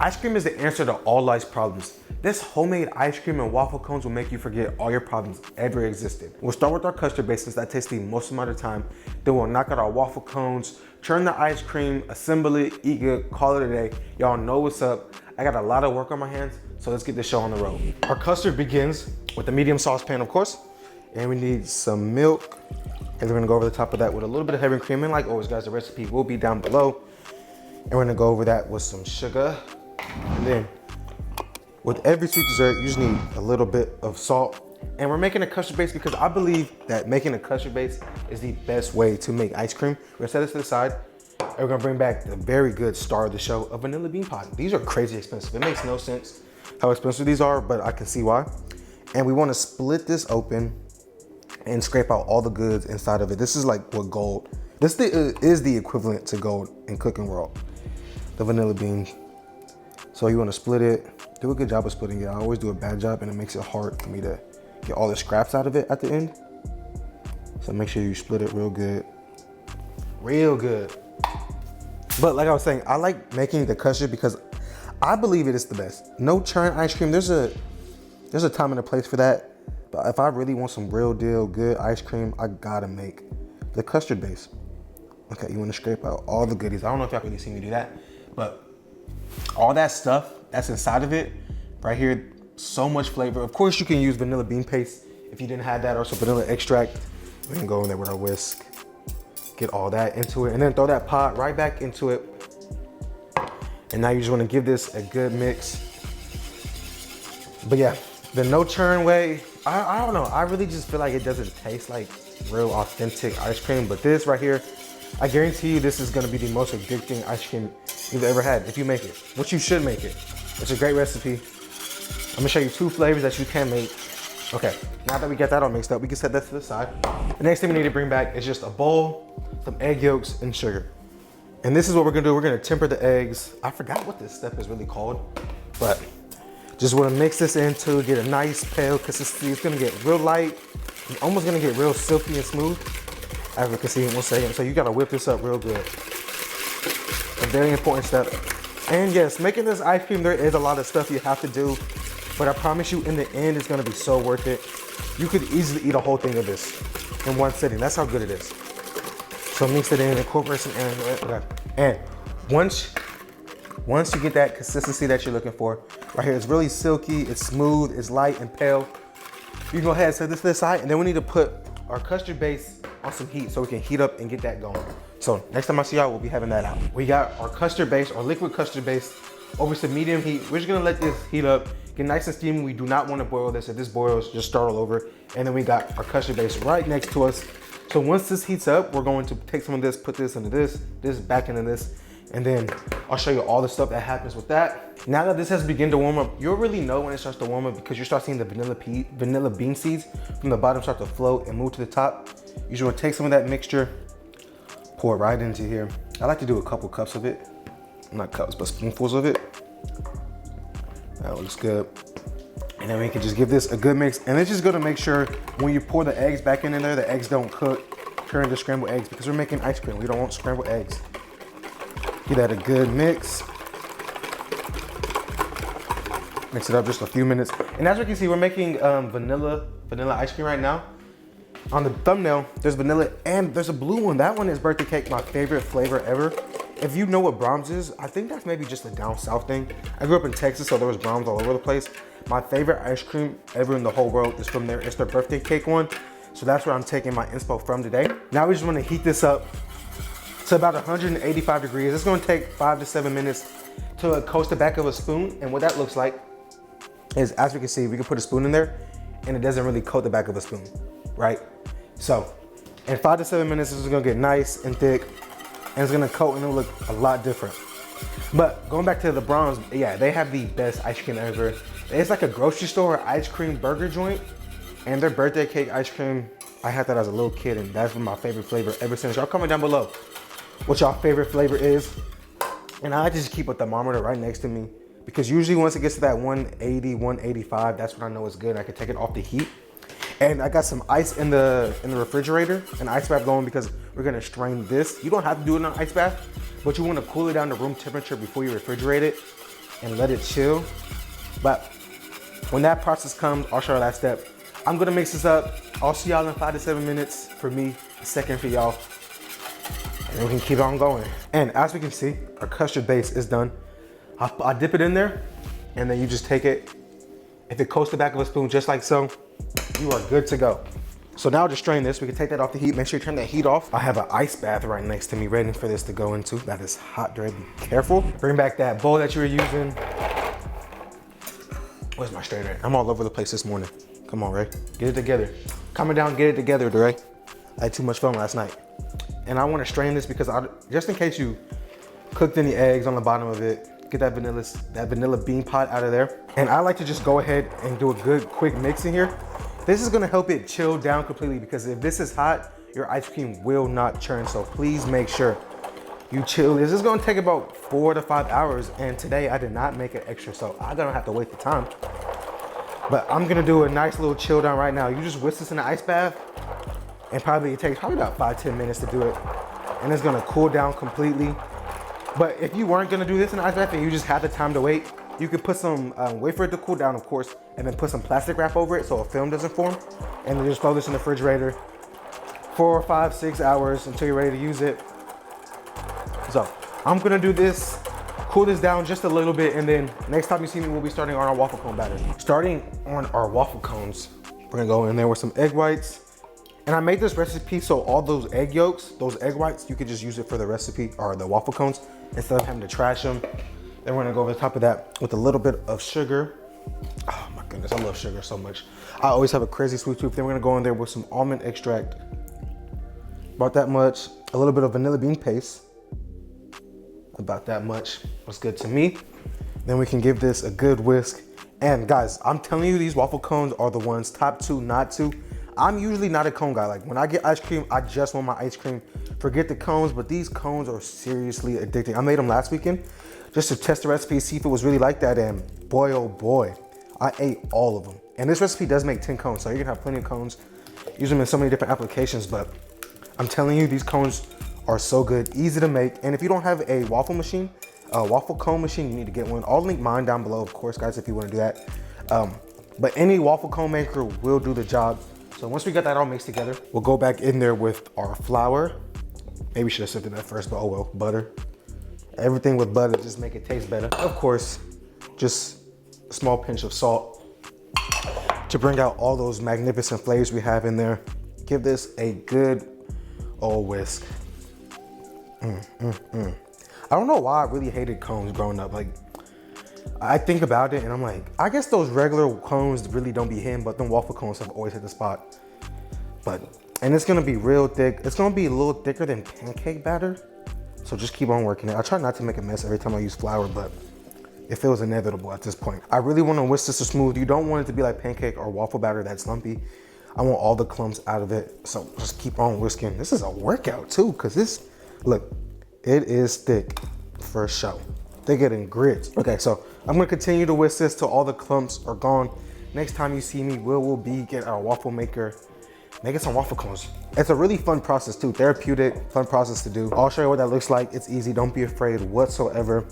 Ice cream is the answer to all life's problems. This homemade ice cream and waffle cones will make you forget all your problems ever existed. We'll start with our custard base since that takes the most amount of time. Then we'll knock out our waffle cones, churn the ice cream, assemble it, eat good, call it a day. Y'all know what's up. I got a lot of work on my hands, so let's get this show on the road. Our custard begins with a medium saucepan, of course, and we need some milk. And we're gonna go over the top of that with a little bit of heavy cream. And like always, guys, the recipe will be down below. And we're gonna go over that with some sugar. And then with every sweet dessert, you just need a little bit of salt. And we're making a custard base because I believe that making a custard base is the best way to make ice cream. We're gonna set this to the side. And we're gonna bring back the very good star of the show, a vanilla bean pie. These are crazy expensive. It makes no sense how expensive these are, but I can see why. And we wanna split this open and scrape out all the goods inside of it. This is like what gold, this is the equivalent to gold in cooking world, the vanilla beans. So you wanna split it, do a good job of splitting it. I always do a bad job and it makes it hard for me to get all the scraps out of it at the end. So make sure you split it real good. Real good. But like I was saying, I like making the custard because I believe it is the best. No churn ice cream, there's a time and a place for that. But if I really want some real deal good ice cream, I gotta make the custard base. Okay, you wanna scrape out all the goodies. I don't know if y'all really see me do that, but all that stuff that's inside of it, right here, so much flavor. Of course, you can use vanilla bean paste if you didn't have that, or some vanilla extract. We can go in there with our whisk, get all that into it, and then throw that pot right back into it. And now you just wanna give this a good mix. But yeah, the no churn way, I don't know. I really just feel like it doesn't taste like real authentic ice cream, but this right here, I guarantee you this is gonna be the most addicting ice cream you've ever had if you make it, which you should make it. It's a great recipe. I'm gonna show you 2 flavors that you can make. Okay, now that we got that all mixed up, we can set that to the side. The next thing we need to bring back is just a bowl, some egg yolks, and sugar. And this is what we're gonna do. We're gonna temper the eggs. I forgot what this step is really called, but just wanna mix this in to get a nice pale consistency. It's gonna get real light. It's almost gonna get real silky and smooth, as we can see in 1 second. So you gotta whip this up real good. A very important step. And yes, making this ice cream, there is a lot of stuff you have to do, but I promise you in the end, it's gonna be so worth it. You could easily eat a whole thing of this in 1 sitting. That's how good it is. So mix it in, incorporate some air. Okay. And once you get that consistency that you're looking for, right here, it's really silky, it's smooth, it's light and pale. You can go ahead and set this to the side, and then we need to put our custard base on some heat so we can heat up and get that going. So next time I see y'all, we'll be having that out. We got our custard base, our liquid custard base, over some medium heat. We're just gonna let this heat up, get nice and steamy. We do not wanna boil this. If this boils, just start all over. And then we got our custard base right next to us. So once this heats up, we're going to take some of this, put this into this back into this, and then I'll show you all the stuff that happens with that. Now that this has begun to warm up, you'll really know when it starts to warm up because you start seeing the vanilla bean seeds from the bottom start to float and move to the top. You just wanna take some of that mixture, pour it right into here. I like to do a couple cups of it. Not cups, but spoonfuls of it. That looks good. And then we can just give this a good mix. And it's just gonna make sure when you pour the eggs back in there, the eggs don't cook, turn into scrambled eggs because we're making ice cream. We don't want scrambled eggs. Give that a good mix. Mix it up just a few minutes. And as you can see, we're making vanilla ice cream right now. On the thumbnail, there's vanilla and there's a blue one. That one is birthday cake, my favorite flavor ever. If you know what Brahms is, I think that's maybe just a down south thing. I grew up in Texas, so there was Brahms all over the place. My favorite ice cream ever in the whole world is from there. It's their birthday cake one. So that's where I'm taking my inspo from today. Now we just wanna heat this up to about 185 degrees. It's gonna take 5 to 7 minutes to coat the back of a spoon. And what that looks like is, as we can see, we can put a spoon in there and it doesn't really coat the back of a spoon, right? So in 5 to 7 minutes, this is gonna get nice and thick and it's gonna coat and it'll look a lot different. But going back to the Brahms, yeah, they have the best ice cream ever. It's like a grocery store ice cream burger joint, and their birthday cake ice cream, I had that as a little kid and that's been my favorite flavor ever since. Y'all comment down below what y'all favorite flavor is. And I just keep a thermometer right next to me because usually once it gets to that 180, 185, that's when I know it's good. I can take it off the heat. And I got some ice in the refrigerator, an ice bath going because we're gonna strain this. You don't have to do it in an ice bath, but you wanna cool it down to room temperature before you refrigerate it. and let it chill. But when that process comes, I'll show you that step. I'm gonna mix this up. I'll see y'all in 5 to 7 minutes for me, a second for y'all. And then we can keep on going. And as we can see, our custard base is done. I dip it in there, and then you just take it. If it coats the back of a spoon just like so, you are good to go. So now just strain this. We can take that off the heat. Make sure you turn that heat off. I have an ice bath right next to me ready for this to go into. That is hot, Dre, be careful. Bring back that bowl that you were using. Where's my strainer? I'm all over the place this morning. Come on, Ray, get it together. Comment down, get it together, Dre. I had too much fun last night. And I wanna strain this because just in case you cooked any eggs on the bottom of it, get that vanilla bean pot out of there. And I like to just go ahead and do a good quick mix in here. This is gonna help it chill down completely because if this is hot, your ice cream will not churn. So please make sure you chill. This is gonna take about 4 to 5 hours. And today I did not make it extra, so I'm gonna have to wait the time. But I'm gonna do a nice little chill down right now. You just whisk this in the ice bath and it takes about 5-10 minutes to do it. And it's gonna cool down completely. But if you weren't gonna do this in the ice bath and you just had the time to wait, you could put some, wait for it to cool down, of course, and then put some plastic wrap over it so a film doesn't form. And then just throw this in the refrigerator 4, 5, 6 hours until you're ready to use it. So I'm gonna do this, cool this down just a little bit, and then next time you see me, we'll be starting on our waffle cone batter. Starting on our waffle cones, we're gonna go in there with some egg whites. And I made this recipe so all those egg yolks, those egg whites, you could just use it for the recipe or the waffle cones instead of having to trash them. Then we're gonna go over the top of that with a little bit of sugar. Oh my goodness, I love sugar so much. I always have a crazy sweet tooth. Then we're gonna go in there with some almond extract. About that much. A little bit of vanilla bean paste. About that much. Looks good to me. Then we can give this a good whisk. And guys, I'm telling you, these waffle cones are the ones, top 2, not 2. I'm usually not a cone guy. Like when I get ice cream, I just want my ice cream. Forget the cones, but these cones are seriously addicting. I made them last weekend just to test the recipe, see if it was really like that. And boy, oh boy, I ate all of them. And this recipe does make 10 cones, so you're gonna have plenty of cones. Use them in so many different applications, but I'm telling you, these cones are so good, easy to make. And if you don't have a waffle machine, a waffle cone machine, you need to get one. I'll link mine down below, of course, guys, if you wanna do that. But any waffle cone maker will do the job. So once we got that all mixed together, we'll go back in there with our flour. Maybe we should have sifted that first, but oh well, butter. Everything with butter just make it taste better. Of course, just a small pinch of salt to bring out all those magnificent flavors we have in there. Give this a good old whisk. I don't know why I really hated cones growing up. Like, I think about it and I'm like, I guess those regular cones really don't be hitting, but them waffle cones have always hit the spot. And it's gonna be real thick. It's gonna be a little thicker than pancake batter. So just keep on working it. I try not to make a mess every time I use flour, but it feels inevitable at this point. I really wanna whisk this to smooth. You don't want it to be like pancake or waffle batter that's lumpy. I want all the clumps out of it. So just keep on whisking. This is a workout too, cause this, look, it is thick for sure. Thicker than grits. Okay, so I'm gonna continue to whisk this till all the clumps are gone. Next time you see me, we'll get our waffle maker, making some waffle cones. It's a really fun process too, therapeutic, fun process to do. I'll show you what that looks like. It's easy, don't be afraid whatsoever.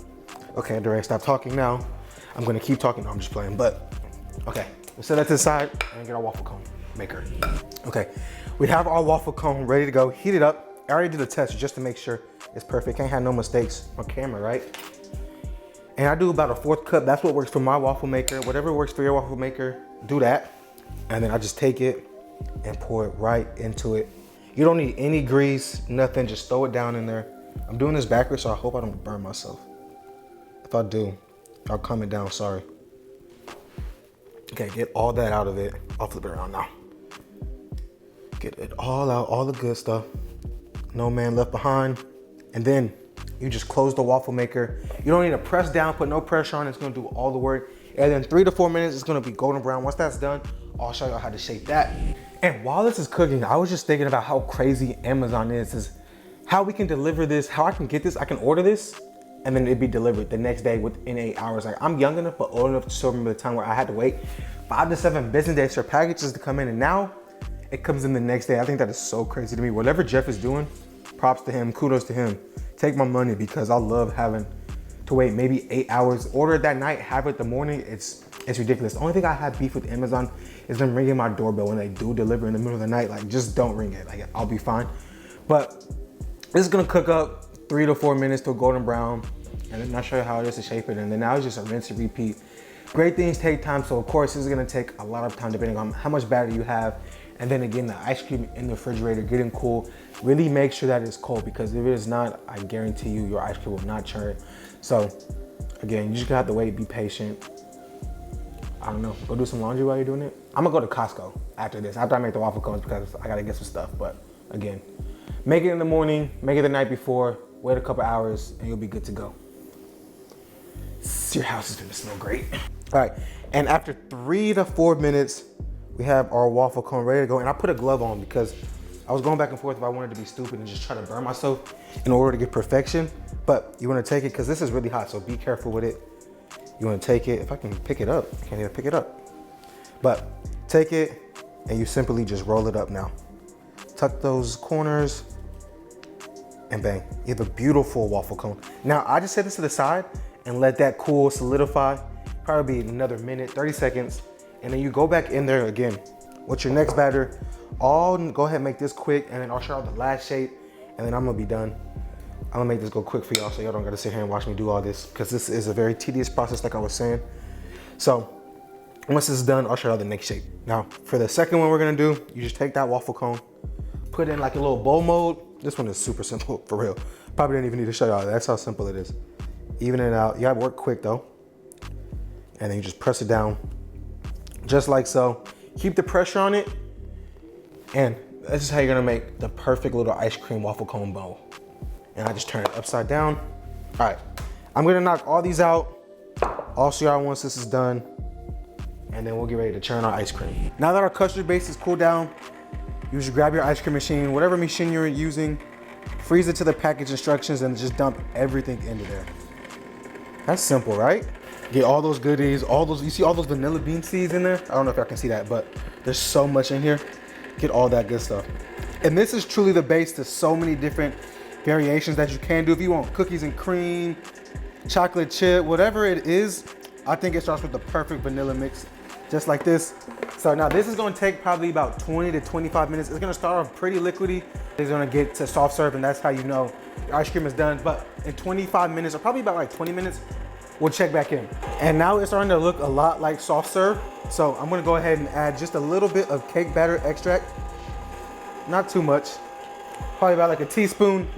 Okay, Derek, stop talking now. I'm gonna keep talking, no, I'm just playing, but okay. We'll set that to the side and get our waffle cone maker. Okay, we have our waffle cone ready to go, heat it up. I already did the test just to make sure it's perfect. Can't have no mistakes on camera, right? And I do about a 1/4 cup. That's what works for my waffle maker. Whatever works for your waffle maker, do that. And then I just take it and pour it right into it. You don't need any grease, nothing, just throw it down in there. I'm doing this backwards, so I hope I don't burn myself. If I do, I'll comment down, sorry. Okay, get all that out of it. I'll flip it around now. Get it all out, all the good stuff. No man left behind. And then you just close the waffle maker. You don't need to press down, put no pressure on. It's gonna do all the work. And then 3 to 4 minutes, it's gonna be golden brown. Once that's done, I'll show you how to shape that. And while this is cooking, I was just thinking about how crazy Amazon is how we can deliver this, how I can get this. I can order this and then it'd be delivered the next day within 8 hours. Like, I'm young enough, but old enough to still remember the time where I had to wait 5 to 7 business days for packages to come in, and now it comes in the next day. I think that is so crazy to me. Whatever Jeff is doing, props to him, kudos to him. Take my money, because I love having to wait maybe 8 hours. Order it that night, have it the morning. It's ridiculous. The only thing I have beef with Amazon is them ringing my doorbell when they do deliver in the middle of the night. Like, just don't ring it. Like, I'll be fine. But this is gonna cook up 3 to 4 minutes to a golden brown, and then I'll show you how it is to shape it. And then now it's just a rinse and repeat. Great things take time, so of course this is gonna take a lot of time depending on how much batter you have. And then again, the ice cream in the refrigerator getting cool. Really make sure that it's cold, because if it is not, I guarantee you your ice cream will not churn. So again, you just gonna have to wait, be patient. I don't know, go do some laundry while you're doing it. I'm gonna go to Costco after this, after I make the waffle cones, because I gotta get some stuff. But again, make it in the morning, make it the night before, wait a couple hours, and you'll be good to go. Your house is gonna smell great. All right, and after 3 to 4 minutes, we have our waffle cone ready to go. And I put a glove on because I was going back and forth if I wanted to be stupid and just try to burn myself in order to get perfection. But you wanna take it, because this is really hot, so be careful with it. You wanna take it, if I can pick it up, I can't even pick it up. But take it, and you simply just roll it up now. Tuck those corners, and bang, you have a beautiful waffle cone. Now, I just set this to the side and let that cool, solidify, probably be another minute, 30 seconds. And then you go back in there again with your next batter. Go ahead and make this quick, and then I'll show you the last shape, and then I'm gonna be done. I'm gonna make this go quick for y'all so y'all don't gotta sit here and watch me do all this, because this is a very tedious process like I was saying. So once this is done, I'll show y'all the next shape. Now, for the second one we're gonna do, you just take that waffle cone, put it in like a little bowl mode. This one is super simple, for real. Probably didn't even need to show y'all. That's how simple it is. Even it out. You gotta work quick though. And then you just press it down, just like so. Keep the pressure on it. And this is how you're gonna make the perfect little ice cream waffle cone bowl. And I just turn it upside down. All right, I'm gonna knock all these out. I'll show y'all once this is done, and then we'll get ready to churn our ice cream. Now that our custard base is cooled down, you should grab your ice cream machine, whatever machine you're using, freeze it to the package instructions, and just dump everything into there. That's simple, right? Get all those goodies, you see all those vanilla bean seeds in there? I don't know if y'all can see that, but there's so much in here. Get all that good stuff. And this is truly the base to so many different variations that you can do. If you want cookies and cream, chocolate chip, whatever it is, I think it starts with the perfect vanilla mix, just like this. So now this is gonna take probably about 20 to 25 minutes. It's gonna start off pretty liquidy. It's gonna get to soft serve, and that's how you know your ice cream is done. But in 25 minutes, or probably about like 20 minutes, we'll check back in. And now it's starting to look a lot like soft serve. So I'm gonna go ahead and add just a little bit of cake batter extract. Not too much, probably about like a teaspoon.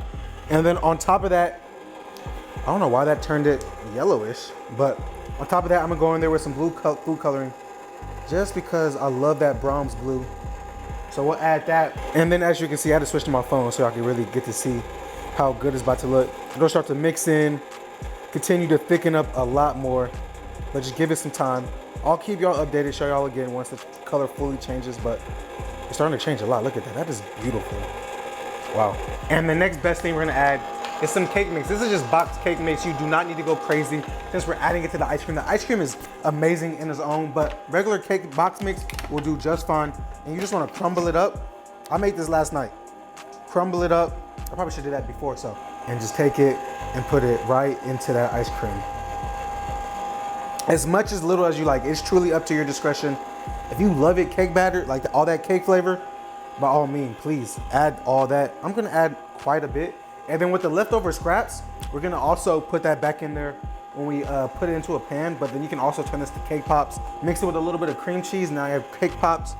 And then on top of that, I don't know why that turned it yellowish, but on top of that, I'm gonna go in there with some blue food coloring, just because I love that Brahms blue. So we'll add that. And then as you can see, I had to switch to my phone so I can really get to see how good it's about to look. It'll start to mix in, continue to thicken up a lot more, but just give it some time. I'll keep y'all updated, show y'all again once the color fully changes, but it's starting to change a lot. Look at that, that is beautiful. Wow. And the next best thing we're gonna add is some cake mix. This is just boxed cake mix. You do not need to go crazy since we're adding it to the ice cream. The ice cream is amazing in its own, but regular cake box mix will do just fine. And you just wanna crumble it up. I made this last night. Crumble it up. I probably should do that before, so. And just take it and put it right into that ice cream. As much as little as you like, it's truly up to your discretion. If you love it cake batter, like all that cake flavor, by all means, please add all that. I'm gonna add quite a bit. And then with the leftover scraps, we're gonna also put that back in there when we put it into a pan, but then you can also turn this to cake pops, mix it with a little bit of cream cheese, now you have cake pops,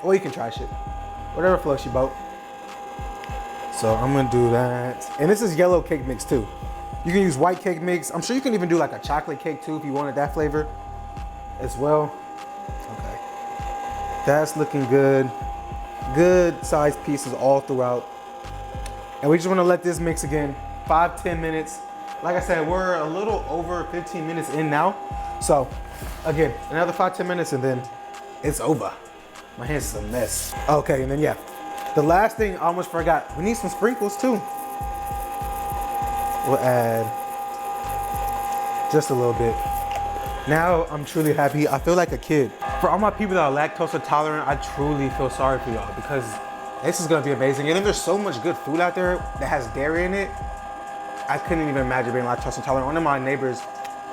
or you can try shit. Whatever floats your boat. So I'm gonna do that. And this is yellow cake mix too. You can use white cake mix. I'm sure you can even do like a chocolate cake too if you wanted that flavor as well. Okay, that's looking good. Good sized pieces all throughout. And we just wanna let this mix again, 5-10 minutes. Like I said, we're a little over 15 minutes in now. So again, another 5-10 minutes and then it's over. My hands is a mess. Okay, and then yeah, the last thing I almost forgot, we need some sprinkles too. We'll add just a little bit. Now I'm truly happy. I feel like a kid. For all my people that are lactose intolerant, I truly feel sorry for y'all because this is gonna be amazing. And then there's so much good food out there that has dairy in it. I couldn't even imagine being lactose intolerant. One of my neighbors,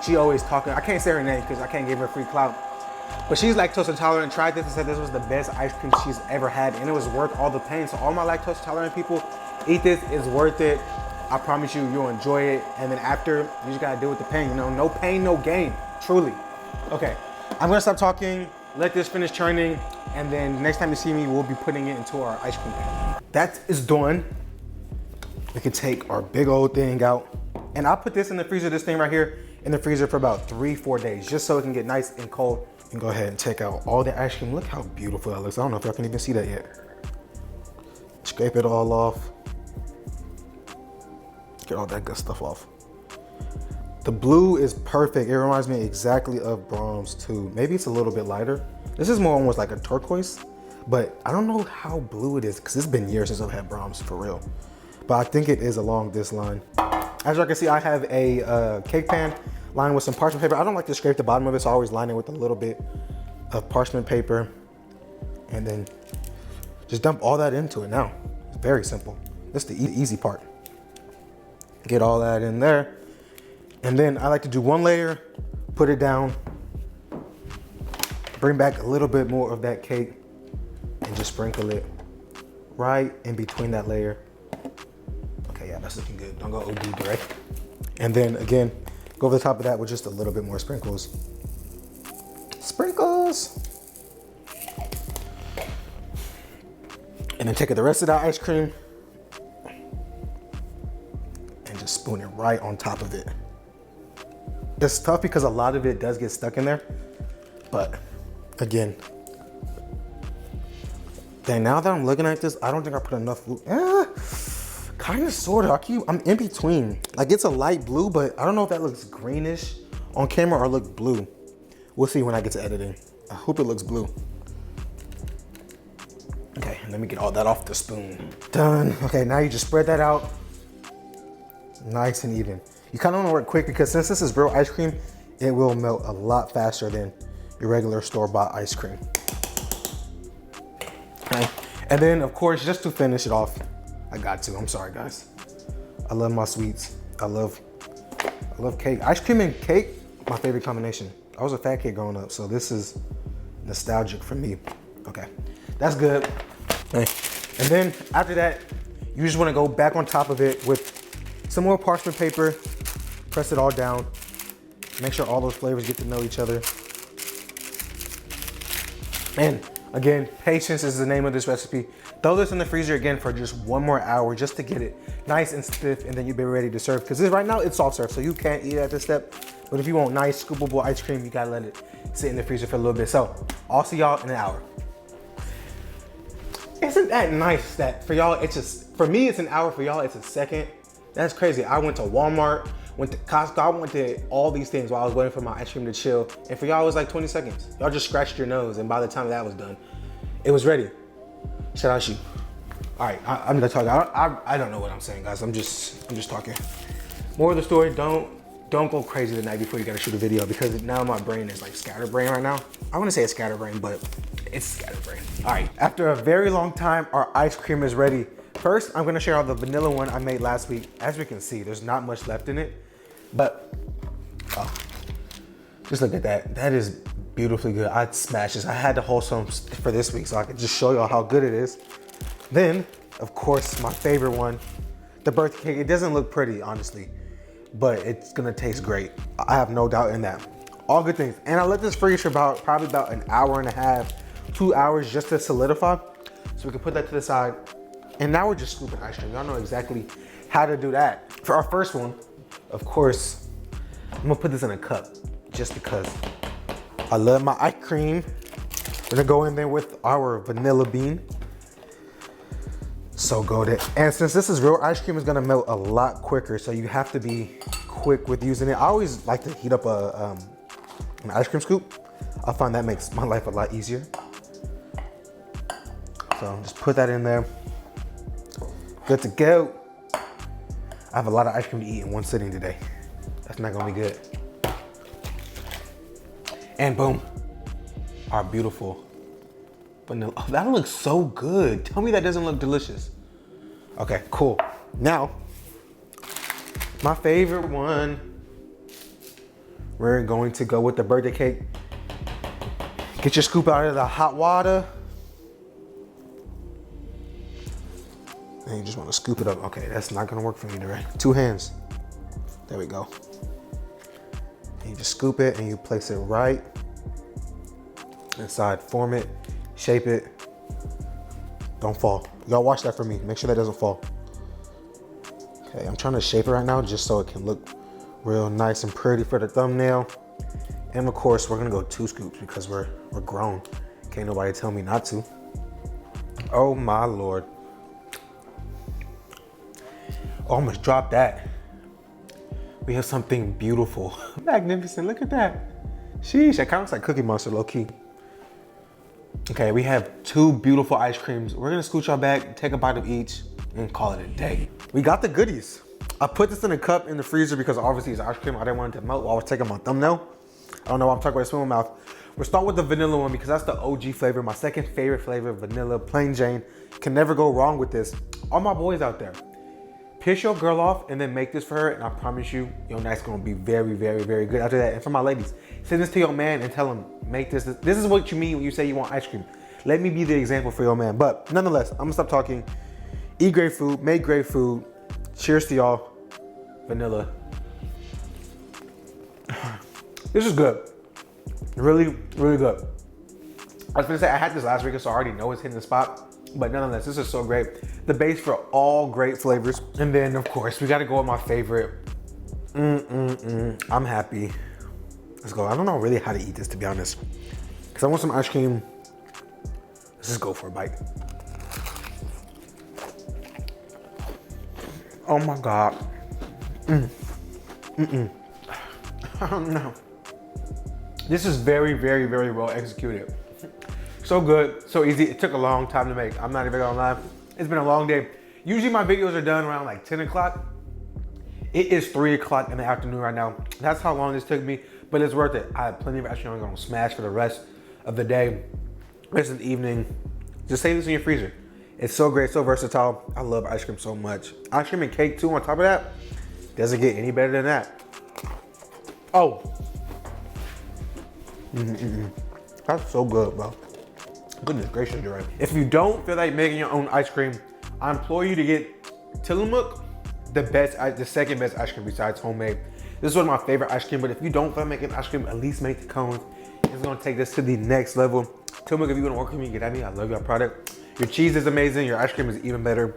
she always talking, I can't say her name because I can't give her free clout, but she's lactose intolerant, tried this and said this was the best ice cream she's ever had, and it was worth all the pain. So all my lactose intolerant people, eat this, it's worth it. I promise you, you'll enjoy it. And then after, you just gotta deal with the pain, you know, no pain, no gain, truly. Okay, I'm gonna stop talking, let this finish churning, and then next time you see me, we'll be putting it into our ice cream pan. That is done. We can take our big old thing out, and I'll put this in the freezer, this thing right here, in the freezer for about 3-4 days, just so it can get nice and cold. And go ahead and take out all the ice cream. Look how beautiful that looks. I don't know if y'all can even see that yet. Scrape it all off. Get all that good stuff off. The blue is perfect. It reminds me exactly of Brahms too. Maybe it's a little bit lighter. This is more almost like a turquoise, but I don't know how blue it is because it's been years since I've had Brahms for real. But I think it is along this line. As y'all can see, I have a cake pan lined with some parchment paper. I don't like to scrape the bottom of it, so I always line it with a little bit of parchment paper. And then just dump all that into it now. It's very simple. That's the easy part. Get all that in there. And then I like to do one layer, put it down, bring back a little bit more of that cake, and just sprinkle it right in between that layer. Okay, yeah, that's looking good. Don't go OD, right? And then again, go over the top of that with just a little bit more sprinkles. Sprinkles! And then take the rest of that ice cream and just spoon it right on top of it. It's tough because a lot of it does get stuck in there, but again, dang, now that I'm looking at this, I don't think I put enough blue. Kind of, sort of. I'm in between. Like, it's a light blue, but I don't know if that looks greenish on camera or look blue. We'll see when I get to editing. I hope it looks blue. Okay, let me get all that off the spoon. Done. Okay, now you just spread that out. Nice and even. You kind of want to work quick because since this is real ice cream, it will melt a lot faster than your regular store-bought ice cream. Okay, and then of course, just to finish it off, I got to. I'm sorry, guys. I love my sweets. I love cake. Ice cream and cake, my favorite combination. I was a fat kid growing up, so this is nostalgic for me. Okay, that's good. Okay. And then after that, you just want to go back on top of it with some more parchment paper. Press it all down. Make sure all those flavors get to know each other. And again, patience is the name of this recipe. Throw this in the freezer again for just 1 more hour just to get it nice and stiff, and then you'll be ready to serve. Because right now it's soft serve, so you can't eat it at this step. But if you want nice scoopable ice cream, you gotta let it sit in the freezer for a little bit. So I'll see y'all in an hour. Isn't that nice that for y'all, it's just, for me it's an hour, for y'all it's a second? That's crazy. I went to Walmart, went to Costco, I went to all these things while I was waiting for my ice cream to chill. And for y'all, it was like 20 seconds. Y'all just scratched your nose, and by the time that was done, it was ready. Shout out you. All right, I'm gonna talk. I don't know what I'm saying, guys. I'm just talking. More of the story, don't go crazy the night before you gotta shoot a video, because now my brain is like scatterbrain right now. I wanna say it's scatterbrain, but it's scatterbrain. All right, after a very long time, our ice cream is ready. First, I'm gonna share out the vanilla one I made last week. As we can see, there's not much left in it, but just look at that. That is beautifully good. I'd smash this. I had to hold some for this week so I could just show y'all how good it is. Then, of course, my favorite one, the birthday cake. It doesn't look pretty, honestly, but it's gonna taste great. I have no doubt in that. All good things. And I let this freeze for probably about an hour and a half, 2 hours, just to solidify. So we can put that to the side. And now we're just scooping ice cream. Y'all know exactly how to do that. For our first one, of course, I'm gonna put this in a cup just because I love my ice cream. We're gonna go in there with our vanilla bean. So good. And since this is real ice cream, it's gonna melt a lot quicker, so you have to be quick with using it. I always like to heat up an ice cream scoop. I find that makes my life a lot easier. So just put that in there. Good to go. I have a lot of ice cream to eat in one sitting today. That's not gonna be good. And boom, our beautiful vanilla. Oh, that looks so good. Tell me that doesn't look delicious. Okay, cool. Now, My favorite one. We're going to go with the birthday cake. Get your scoop out of the hot water. And you just want to scoop it up. Okay, that's not gonna work for me today. 2 hands. There we go. And you just scoop it and you place it right inside. Form it, shape it. Don't fall. Y'all watch that for me. Make sure that doesn't fall. Okay, I'm trying to shape it right now just so it can look real nice and pretty for the thumbnail. And of course, we're gonna go 2 scoops because we're grown. Can't nobody tell me not to. Oh my Lord. Almost dropped that. We have something beautiful. Magnificent, look at that. Sheesh, that kind of looks like Cookie Monster, low key. Okay, we have 2 beautiful ice creams. We're gonna scoot y'all back, take a bite of each, and call it a day. We got the goodies. I put this in a cup in the freezer because obviously it's ice cream. I didn't want it to melt while I was taking my thumbnail. I don't know why I'm talking about this in my mouth. We'll start with the vanilla one because that's the OG flavor. My second favorite flavor, vanilla, plain Jane. Can never go wrong with this. All my boys out there, piss your girl off and then make this for her, and I promise you, your night's gonna be very, very, very good after that. And for my ladies, send this to your man and tell him, make this. This is what you mean when you say you want ice cream. Let me be the example for your man. But nonetheless, I'm gonna stop talking. Eat great food, make great food. Cheers to y'all. Vanilla. This is good. Really, really good. I was gonna say I had this last week, so I already know it's hitting the spot. But nonetheless, this is so great. The base for all great flavors. And then of course, we gotta go with my favorite. I'm happy. Let's go. I don't know really how to eat this, to be honest. Cause I want some ice cream. Let's just go for a bite. Oh my God. Oh no. This is very, very, very well executed. So good, so easy. It took a long time to make. I'm not even gonna lie. It's been a long day. Usually my videos are done around like 10 o'clock. It is 3 o'clock in the afternoon right now. That's how long this took me, but it's worth it. I have plenty of ice cream I'm gonna smash for the rest of the day, rest of the evening. Just save this in your freezer. It's so great, so versatile. I love ice cream so much. Ice cream and cake too on top of that. Doesn't get any better than that. Oh. That's so good, bro. Goodness gracious, Duran. If you don't feel like making your own ice cream, I implore you to get Tillamook, the second best ice cream besides homemade. This is one of my favorite ice cream, but if you don't feel like making ice cream, at least make the cones. It's gonna take this to the next level. Tillamook, if you wanna work with me, get at me. I love your product. Your cheese is amazing. Your ice cream is even better.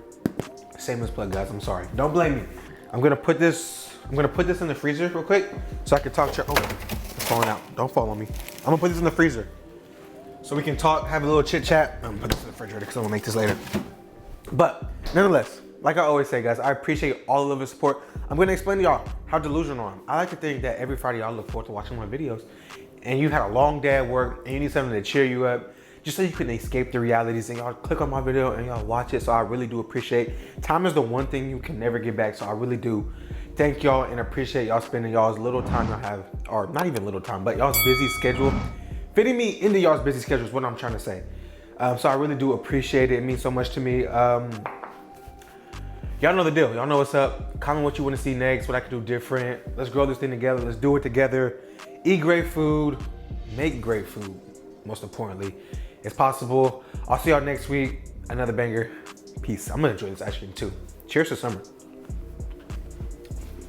Shameless plug, guys. I'm sorry. Don't blame me. I'm gonna put this in the freezer real quick so I can talk to you. Oh, it's falling out. Don't fall on me. I'm gonna put this in the freezer so we can talk, have a little chit chat. I'm gonna put this in the refrigerator because I'm gonna make this later. But nonetheless, like I always say, guys, I appreciate all of the support. I'm gonna explain to y'all how delusional I am. I like to think that every Friday y'all look forward to watching my videos, and you've had a long day at work and you need something to cheer you up, just so you can escape the realities, and y'all click on my video and y'all watch it. So I really do appreciate. Time is the one thing you can never get back. So I really do thank y'all and appreciate y'all spending y'all's little time y'all have, or not even little time, but y'all's busy schedule. Fitting me into y'all's busy schedule is what I'm trying to say. So I really do appreciate it. It means so much to me. Y'all know the deal. Y'all know what's up. Comment what you want to see next, what I can do different. Let's grow this thing together. Let's do it together. Eat great food. Make great food, most importantly. It's possible. I'll see y'all next week. Another banger. Peace. I'm gonna enjoy this ice cream too. Cheers to summer.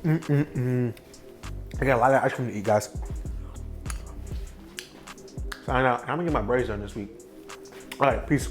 I got a lot of ice cream to eat, guys. Sign out. I'm gonna get my braids done this week. All right, peace.